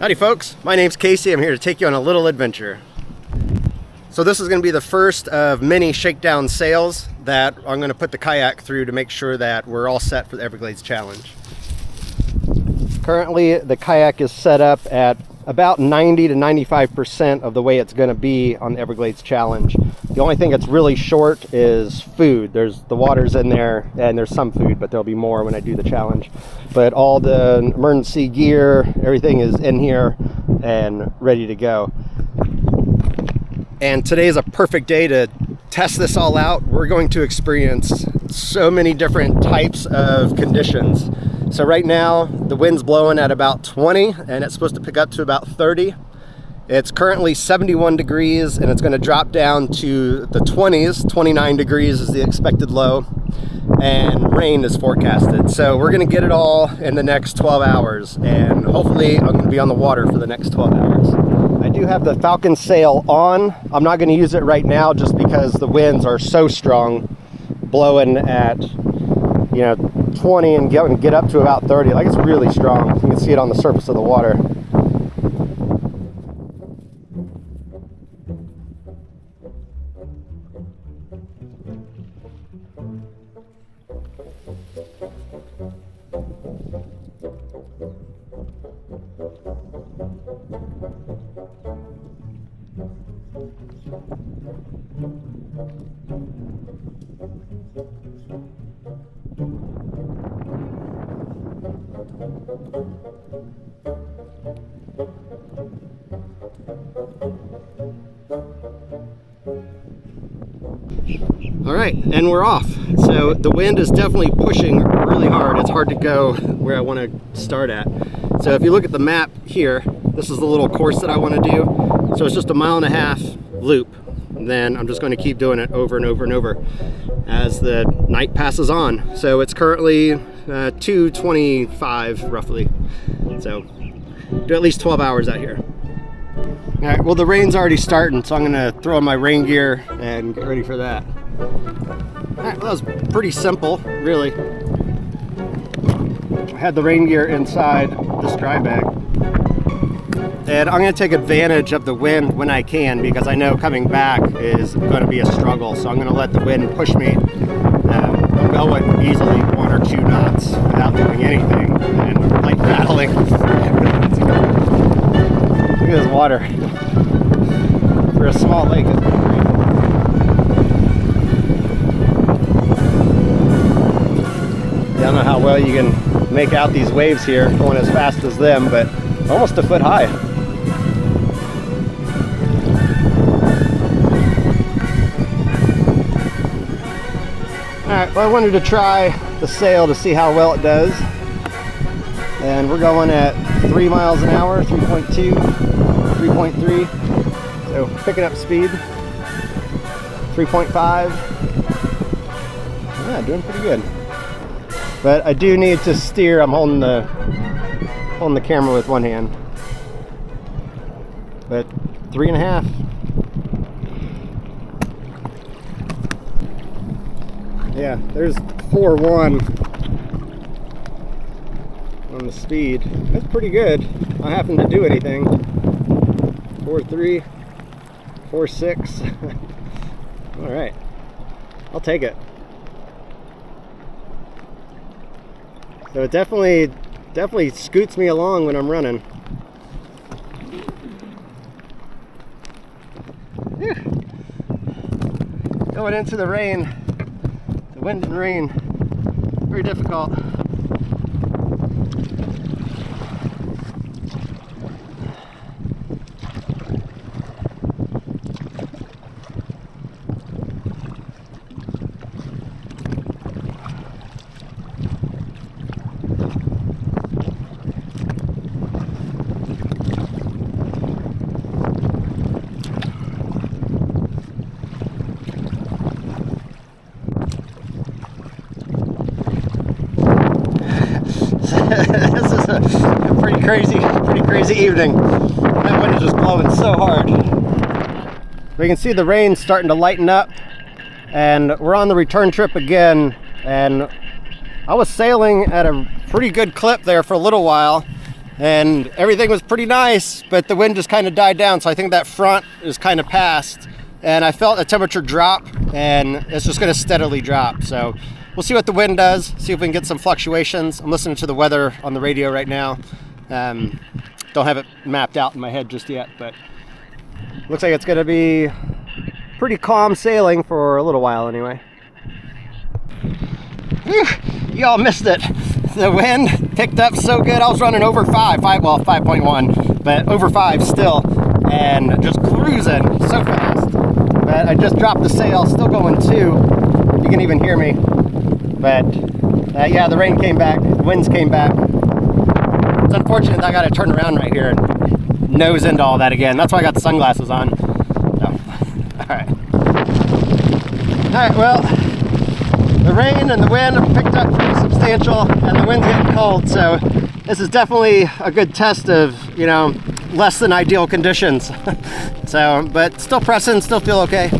Howdy folks, my name's Casey. I'm here to take you on a little adventure. So this is going to be the first of many shakedown sails that I'm going to put the kayak through to make sure that we're all set for the Everglades Challenge. Currently the kayak is set up at about 90 to 95% of the way it's going to be on the Everglades Challenge. The only thing that's really short is food. The water's in there and there's some food, but there'll be more when I do the challenge. But all the emergency gear, everything is in here and ready to go. And today is a perfect day to test this all out. We're going to experience so many different types of conditions. So right now the wind's blowing at about 20 and it's supposed to pick up to about 30. It's currently 71 degrees and it's going to drop down to the 20s. 29 degrees is the expected low, and rain is forecasted. So we're going to get it all in the next 12 hours, and hopefully I'm going to be on the water for the next 12 hours. I do have the Falcon sail on. I'm not going to use it right now just because the winds are so strong, blowing at 20 and get up to about 30. Like, it's really strong. You can see it on the surface of the water. All right, and we're off. So the wind is definitely pushing really hard. It's hard to go where I want to start at. So if you look at the map here, this is the little course that I want to do. So it's just a 1.5 mile loop. And then I'm just going to keep doing it over and over and over as the night passes on. So it's currently 2:25 roughly. So do at least 12 hours out here. All right, well, the rain's already starting, so I'm gonna throw on my rain gear and get ready for that. All right, well, that was pretty simple, really. I had the rain gear inside this dry bag. And I'm gonna take advantage of the wind when I can, because I know coming back is gonna be a struggle. So I'm gonna let the wind push me. I'm going easily 1 or 2 knots without doing anything and like paddling. Look at this water. For a small lake, it's great. I don't know how well you can make out these waves here going as fast as them, but almost a foot high. Alright, well, I wanted to try the sail to see how well it does. And we're going at 3 miles an hour, 3.2, 3.3. So picking up speed. 3.5. Yeah, doing pretty good. But I do need to steer. I'm holding the camera with one hand. But 3.5. Yeah, there's 4.1 on the speed. That's pretty good. Not having to do anything. 4.3, 4.6. All right, I'll take it. So it definitely scoots me along when I'm running. Whew. Going into the rain, the wind and rain, very difficult. This is a pretty crazy evening. That wind is just blowing so hard. We can see the rain starting to lighten up, and we're on the return trip again, and I was sailing at a pretty good clip there for a little while, and everything was pretty nice, but the wind just kind of died down. So I think that front is kind of past, and I felt a temperature drop, and it's just going to steadily drop. So we'll see what the wind does, see if we can get some fluctuations. I'm listening to the weather on the radio right now. Don't have it mapped out in my head just yet, but looks like it's going to be pretty calm sailing for a little while anyway. Whew, y'all missed it. The wind picked up so good. I was running over 5.1, but over 5 still, and just cruising so fast. But I just dropped the sail, still going 2. You can even hear me. But yeah, the rain came back, the winds came back. It's unfortunate that I got to turn around right here and nose into all that again. That's why I got the sunglasses on. So, all right. All right, well, the rain and the wind have picked up pretty substantial, and the wind's getting cold, so this is definitely a good test of, you know, less than ideal conditions. So, but still pressing, still feel okay.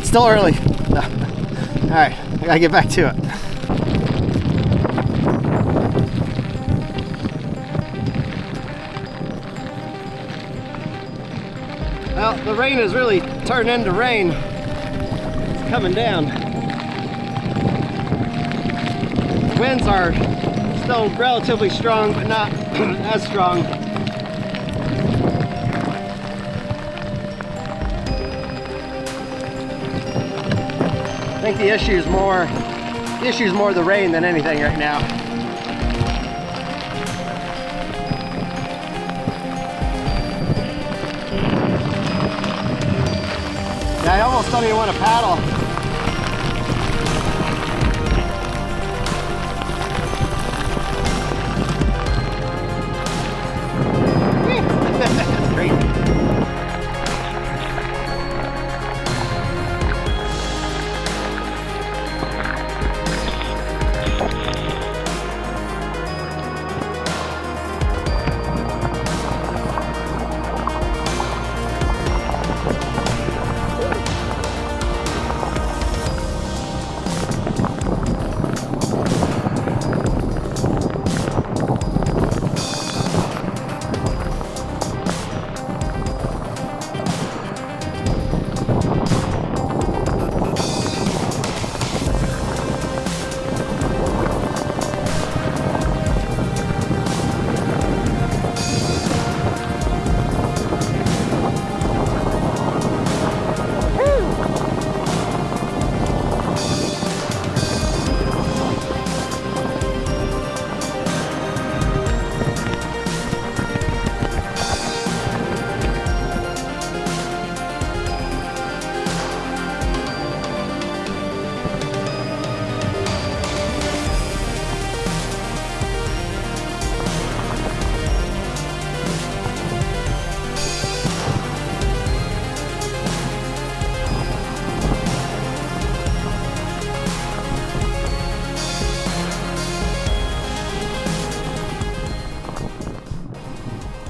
Still early. All right, I gotta get back to it. Well, the rain has really turned into rain. It's coming down. Winds are still relatively strong, but not as strong. I think the issue is more the rain than anything right now. Yeah, I almost don't even want to paddle. That's great.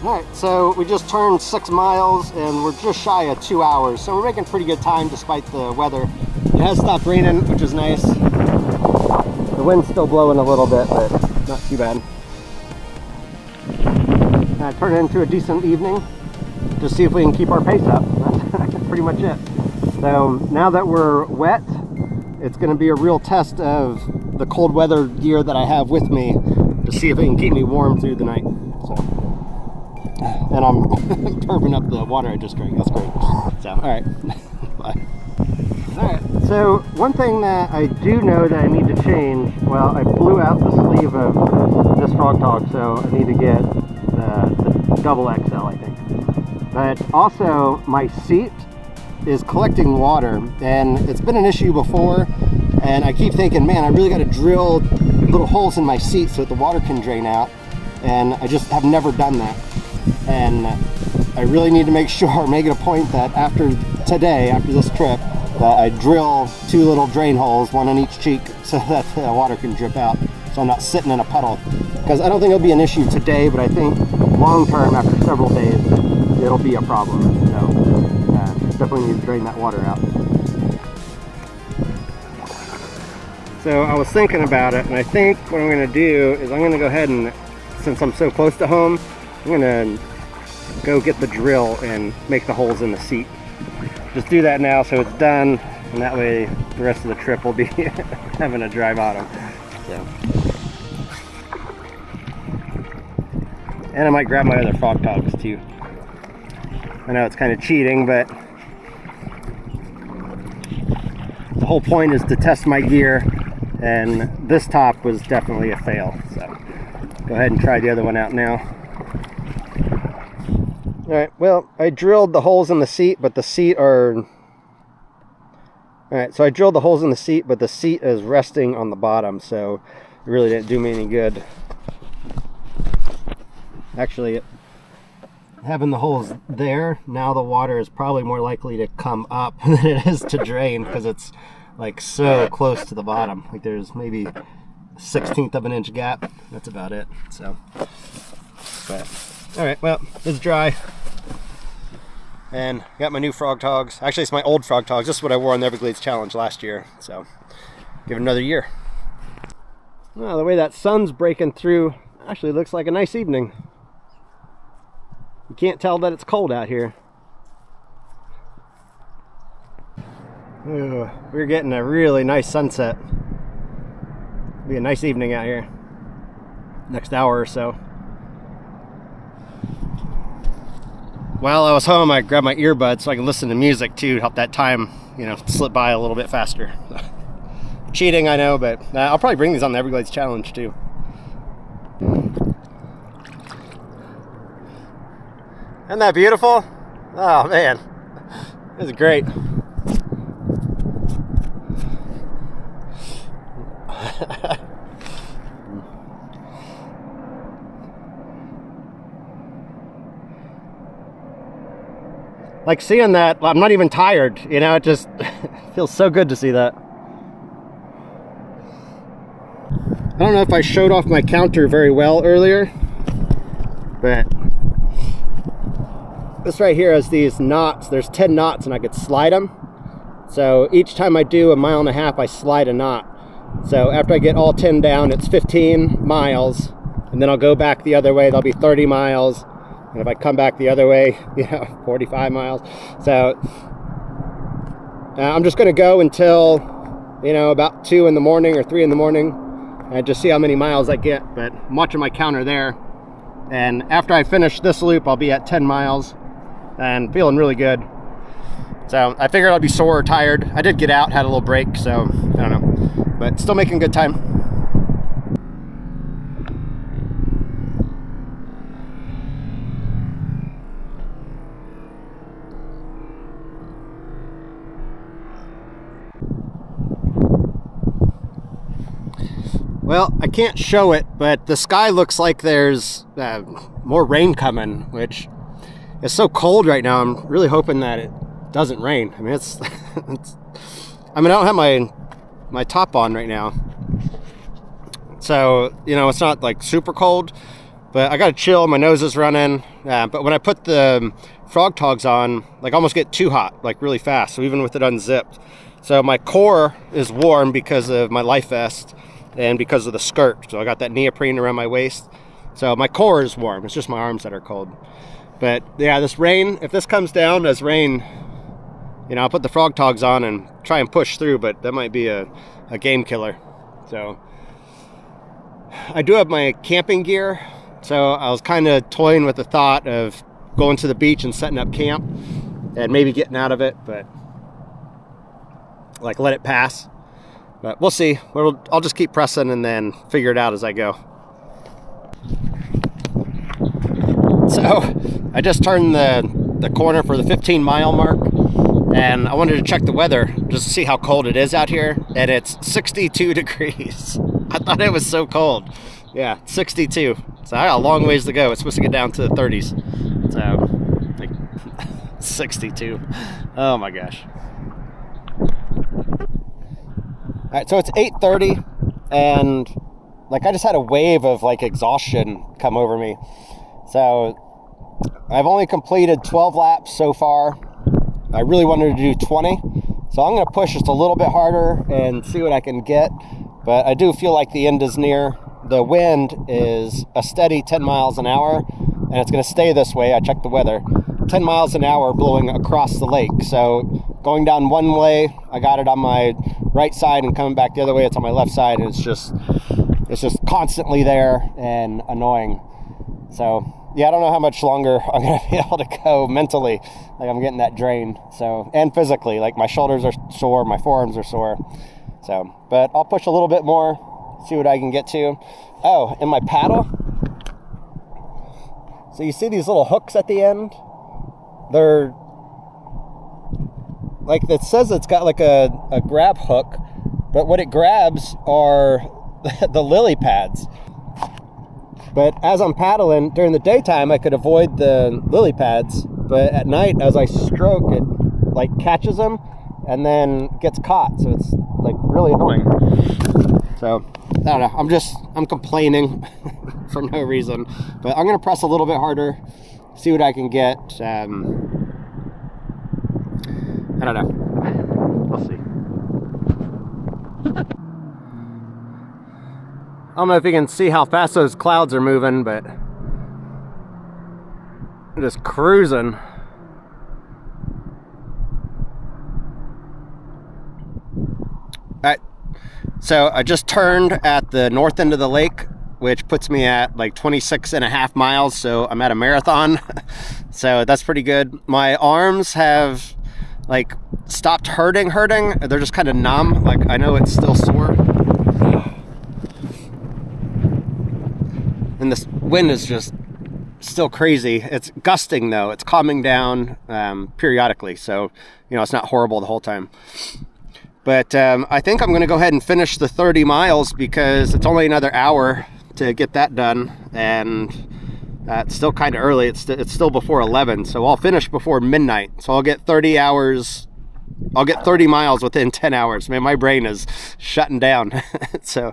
Alright, so we just turned 6 miles and we're just shy of 2 hours, so we're making pretty good time despite the weather. It has stopped raining, which is nice. The wind's still blowing a little bit, but not too bad. And turned it into a decent evening. Just see if we can keep our pace up. That's pretty much it. So now that we're wet, it's going to be a real test of the cold weather gear that I have with me to see if it can keep me warm through the night. So. And I'm burping up the water I just drank. That's great. So, all right. Bye. All right. So one thing that I do know that I need to change, well, I blew out the sleeve of this Frog Talk, so I need to get the double XL, I think. But also, my seat is collecting water, and it's been an issue before, and I keep thinking, man, I really got to drill little holes in my seat so that the water can drain out, and I just have never done that. And I really need to make sure, make it a point that after today, after this trip, that I drill 2 little drain holes, 1 on each cheek, so that the water can drip out, so I'm not sitting in a puddle. Because I don't think it'll be an issue today, but I think long term, after several days, it'll be a problem. So definitely need to drain that water out. So I was thinking about it, and I think what I'm going to do is I'm going to go ahead and, since I'm so close to home, I'm gonna go get the drill and make the holes in the seat. Just do that now so it's done, and that way the rest of the trip will be having a dry bottom. So. And I might grab my other frog togs too. I know it's kind of cheating, but the whole point is to test my gear, and this top was definitely a fail. So go ahead and try the other one out now. Alright, well, I drilled the holes in the seat, but the seat are... Alright, so I drilled the holes in the seat, but the seat is resting on the bottom, so it really didn't do me any good. Actually, having the holes there, now the water is probably more likely to come up than it is to drain, because it's like so close to the bottom. Like there's maybe a 1/16 of an inch gap. That's about it. So, but alright, well, it's dry. And got my new frog togs. Actually, it's my old frog togs. This is what I wore on the Everglades Challenge last year. So, give it another year. Well, the way that sun's breaking through, actually looks like a nice evening. You can't tell that it's cold out here. Ooh, we're getting a really nice sunset. It'll be a nice evening out here. Next hour or so. While I was home, I grabbed my earbuds so I can listen to music too, to help that time, you know, slip by a little bit faster. Cheating, I know, but I'll probably bring these on the Everglades Challenge too. Isn't that beautiful? Oh man, this is great. Like seeing that, I'm not even tired, you know, it just feels so good to see that. I don't know if I showed off my counter very well earlier, but this right here has these knots. There's 10 knots and I could slide them. So each time I do 1.5 miles, I slide a knot. So after I get all 10 down, it's 15 miles. And then I'll go back the other way, that'll be 30 miles. And if I come back the other way, you know, 45 miles. So I'm just gonna go until, you know, about 2 in the morning or 3 in the morning. And just see how many miles I get. But I'm watching my counter there. And after I finish this loop, I'll be at 10 miles. And feeling really good. So I figured I'd be sore or tired. I did get out, had a little break, so I don't know, but still making good time. Well, I can't show it, but the sky looks like there's more rain coming, which it's so cold right now. I'm really hoping that it doesn't rain. I mean, I don't have my top on right now, so you know it's not like super cold, but I gotta chill. My nose is running, but when I put the frog togs on, like I almost get too hot, like really fast. So even with it unzipped, so my core is warm because of my life vest and because of the skirt. So I got that neoprene around my waist, so my core is warm. It's just my arms that are cold. But yeah, this rain, if this comes down as rain, you know, I'll put the frog togs on and try and push through, but that might be a game killer. So I do have my camping gear, so I was kind of toying with the thought of going to the beach and setting up camp and maybe getting out of it, but like let it pass. But we'll see. I'll just keep pressing and then figure it out as I go. So I just turned the corner for the 15-mile mark, and I wanted to check the weather just to see how cold it is out here, and it's 62 degrees. I thought it was so cold. Yeah, 62. So I got a long ways to go. It's supposed to get down to the 30s. So, like, 62. Oh my gosh. All right, so it's 8:30, and like I just had a wave of like exhaustion come over me. So I've only completed 12 laps so far. I really wanted to do 20, so I'm going to push just a little bit harder and see what I can get. But I do feel like the end is near. The wind is a steady 10 miles an hour, and it's going to stay this way. I checked the weather. 10 miles an hour blowing across the lake. So going down one way, I got it on my right side, and coming back the other way, it's on my left side, and it's just constantly there and annoying. So yeah, I don't know how much longer I'm going to be able to go mentally. Like, I'm getting that drain. So, and physically, like, my shoulders are sore, my forearms are sore. So, but I'll push a little bit more, see what I can get to. Oh, and my paddle. So you see these little hooks at the end? They're like, it says it's got like a grab hook, but what it grabs are the lily pads. But as I'm paddling during the daytime, I could avoid the lily pads, but at night as I stroke, it like catches them and then gets caught. So it's like really annoying. So I don't know, I'm complaining for no reason, but I'm gonna press a little bit harder, see what I can get. I don't know, we'll see. I don't know if you can see how fast those clouds are moving, but I'm just cruising. Alright, so I just turned at the north end of the lake, which puts me at like 26.5 miles, so I'm at a marathon. So that's pretty good. My arms have like stopped hurting. They're just kind of numb. Like, I know it's still sore. And this wind is just still crazy. It's gusting though. It's calming down periodically, so you know, it's not horrible the whole time. But I think I'm going to go ahead and finish the 30 miles because it's only another hour to get that done, and it's still kind of early. It's still before 11, so I'll finish before midnight. So I'll get 30 hours. I'll get 30 miles within 10 hours. Man, my brain is shutting down. So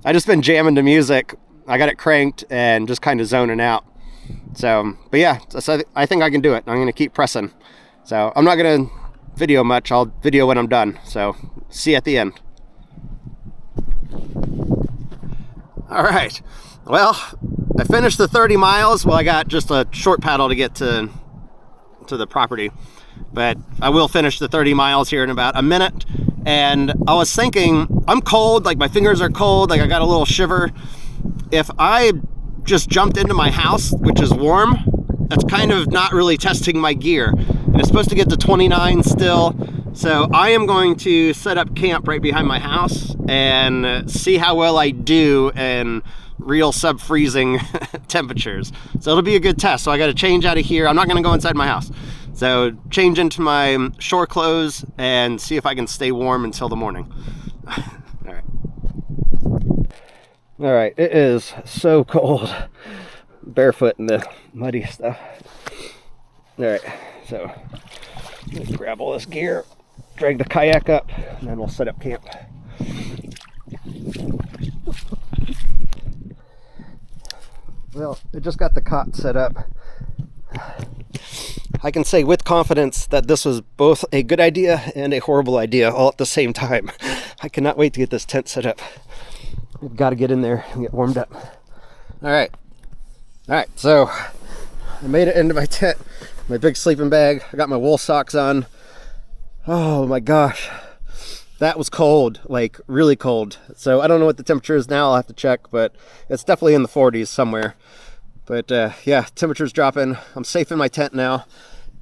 I just been jamming to music. I got it cranked and just kind of zoning out. So, but yeah, so I think I can do it. I'm going to keep pressing. So I'm not going to video much. I'll video when I'm done. So see you at the end. All right. Well, I finished the 30 miles. Well, I got just a short paddle to get to the property, but I will finish the 30 miles here in about a minute. And I was thinking, I'm cold, like my fingers are cold, like I got a little shiver. If I just jumped into my house, which is warm, that's kind of not really testing my gear. And it's supposed to get to 29 still. So I am going to set up camp right behind my house and see how well I do in real sub-freezing temperatures. So it'll be a good test. So I got to change out of here. I'm not going to go inside my house. So change into my shore clothes and see if I can stay warm until the morning. All right. All right, it is so cold, barefoot in the muddy stuff. All right, so let's grab all this gear, drag the kayak up, and then we'll set up camp. Well, I just got the cot set up. I can say with confidence that this was both a good idea and a horrible idea all at the same time. I cannot wait to get this tent set up. We've got to get in there and get warmed up. All right, so I made it into my tent, my big sleeping bag. I got my wool socks on. Oh my gosh, that was cold, like really cold. So I don't know what the temperature is now, I'll have to check, but it's definitely in the 40s somewhere. But yeah, temperature's dropping. I'm safe in my tent now,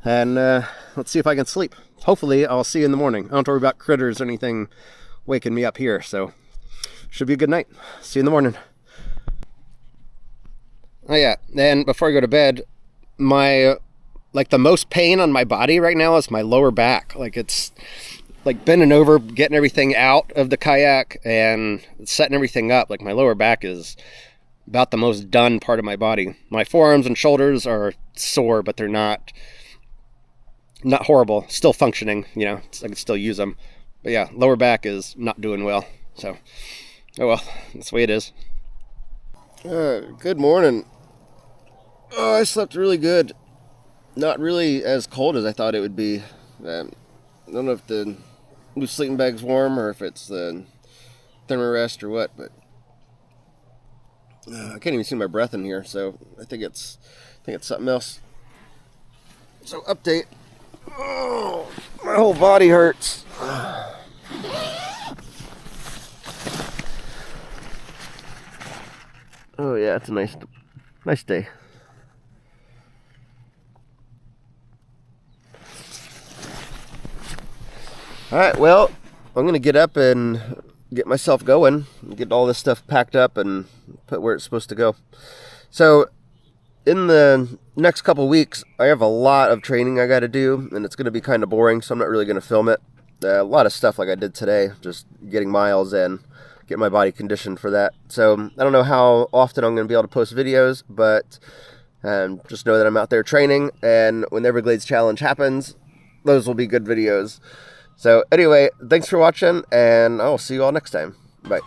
and let's see if I can sleep. Hopefully I'll see you in the morning. I don't have to worry about critters or anything waking me up here, so should be a good night. See you in the morning. Oh yeah, and before I go to bed, my like the most pain on my body right now is my lower back. Like, it's like bending over, getting everything out of the kayak and setting everything up. Like, my lower back is about the most done part of my body. My forearms and shoulders are sore, but they're not horrible. Still functioning, you know, I can still use them. But yeah, lower back is not doing well. So, oh well, that's the way it is. Good morning. Oh, I slept really good. Not really as cold as I thought it would be. I don't know if the loose sleeping bag's warm or if it's the thermarest or what, but I can't even see my breath in here, so I think it's I think it's something else. So update. Oh, my whole body hurts. Oh yeah, it's a nice day. Alright, well, I'm gonna get up and get myself going, get all this stuff packed up and put where it's supposed to go. So in the next couple weeks, I have a lot of training I got to do, and it's going to be kind of boring, so I'm not really going to film it. A lot of stuff like I did today, just getting miles in, get my body conditioned for that. So I don't know how often I'm going to be able to post videos, but just know that I'm out there training, and when the Everglades Challenge happens, those will be good videos. So anyway, thanks for watching, and I'll see you all next time. Bye.